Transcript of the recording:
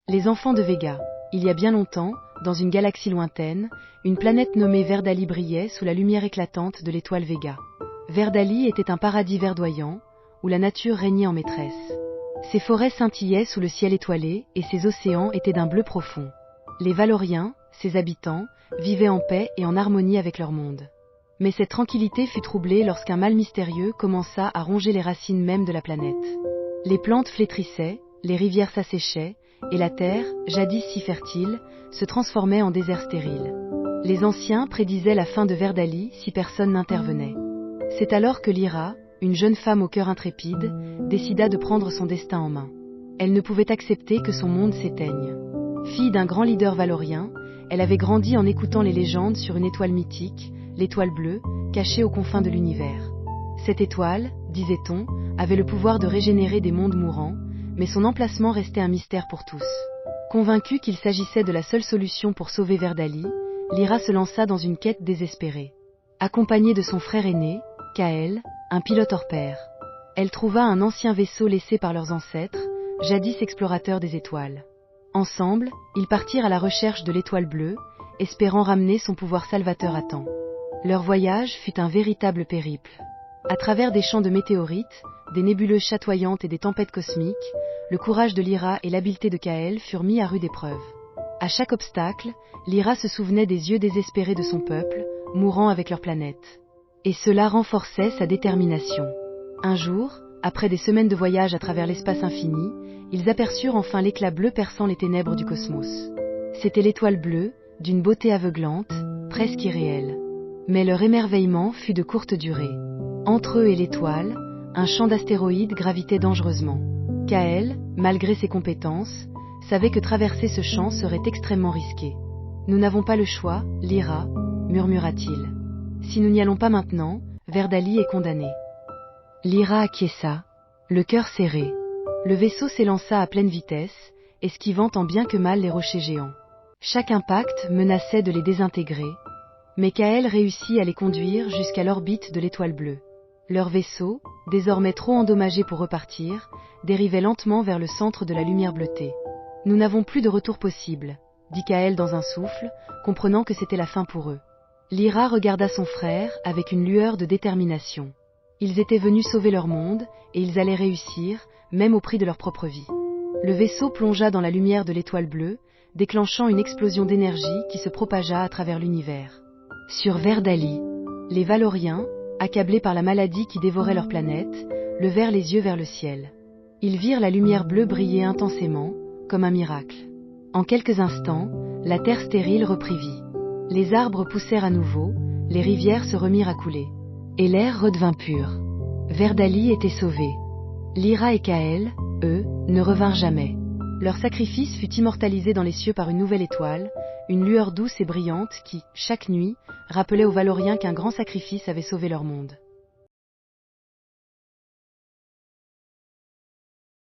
Les enfants de Vega. Il y a bien longtemps, dans une galaxie lointaine, une planète nommée Verdali brillait sous la lumière éclatante de l'étoile Vega. Verdali était un paradis verdoyant, où la nature régnait en maîtresse. Ses forêts scintillaient sous le ciel étoilé et ses océans étaient d'un bleu profond. Les Valoriens, ses habitants, vivaient en paix et en harmonie avec leur monde. Mais cette tranquillité fut troublée lorsqu'un mal mystérieux commença à ronger les racines mêmes de la planète. Les plantes flétrissaient, les rivières s'asséchaient, et la terre, jadis si fertile, se transformait en désert stérile. Les anciens prédisaient la fin de Verdali si personne n'intervenait. C'est alors que Lyra, une jeune femme au cœur intrépide, décida de prendre son destin en main. Elle ne pouvait accepter que son monde s'éteigne. Fille d'un grand leader valorien, elle avait grandi en écoutant les légendes sur une étoile mythique, l'étoile bleue, cachée aux confins de l'univers. Cette étoile, disait-on, avait le pouvoir de régénérer des mondes mourants, mais son emplacement restait un mystère pour tous. Convaincue qu'il s'agissait de la seule solution pour sauver Verdali, Lyra se lança dans une quête désespérée. Accompagnée de son frère aîné, Kael, un pilote hors pair. Elle trouva un ancien vaisseau laissé par leurs ancêtres, jadis explorateurs des étoiles. Ensemble, ils partirent à la recherche de l'étoile bleue, espérant ramener son pouvoir salvateur à temps. Leur voyage fut un véritable périple. À travers des champs de météorites, des nébuleuses chatoyantes et des tempêtes cosmiques, le courage de Lyra et l'habileté de Kael furent mis à rude épreuve. À chaque obstacle, Lyra se souvenait des yeux désespérés de son peuple, mourant avec leur planète. Et cela renforçait sa détermination. Un jour, après des semaines de voyage à travers l'espace infini, ils aperçurent enfin l'éclat bleu perçant les ténèbres du cosmos. C'était l'étoile bleue, d'une beauté aveuglante, presque irréelle. Mais leur émerveillement fut de courte durée. Entre eux et l'étoile, un champ d'astéroïdes gravitait dangereusement. Kael, malgré ses compétences, savait que traverser ce champ serait extrêmement risqué. « Nous n'avons pas le choix, Lyra, murmura-t-il. Si nous n'y allons pas maintenant, Verdali est condamné. » Lyra acquiesça, le cœur serré. Le vaisseau s'élança à pleine vitesse, esquivant tant bien que mal les rochers géants. Chaque impact menaçait de les désintégrer, mais Kael réussit à les conduire jusqu'à l'orbite de l'étoile bleue. Leur vaisseau, désormais trop endommagé pour repartir, dérivait lentement vers le centre de la lumière bleutée. « Nous n'avons plus de retour possible, » dit Kael dans un souffle, comprenant que c'était la fin pour eux. Lyra regarda son frère avec une lueur de détermination. Ils étaient venus sauver leur monde, et ils allaient réussir, même au prix de leur propre vie. Le vaisseau plongea dans la lumière de l'étoile bleue, déclenchant une explosion d'énergie qui se propagea à travers l'univers. Sur Verdali, les Valoriens, accablés par la maladie qui dévorait leur planète, levèrent les yeux vers le ciel. Ils virent la lumière bleue briller intensément, comme un miracle. En quelques instants, la terre stérile reprit vie. Les arbres poussèrent à nouveau, les rivières se remirent à couler. Et l'air redevint pur. Verdali était sauvé. Lyra et Kael, eux, ne revinrent jamais. Leur sacrifice fut immortalisé dans les cieux par une nouvelle étoile, une lueur douce et brillante qui, chaque nuit, rappelait aux Valoriens qu'un grand sacrifice avait sauvé leur monde.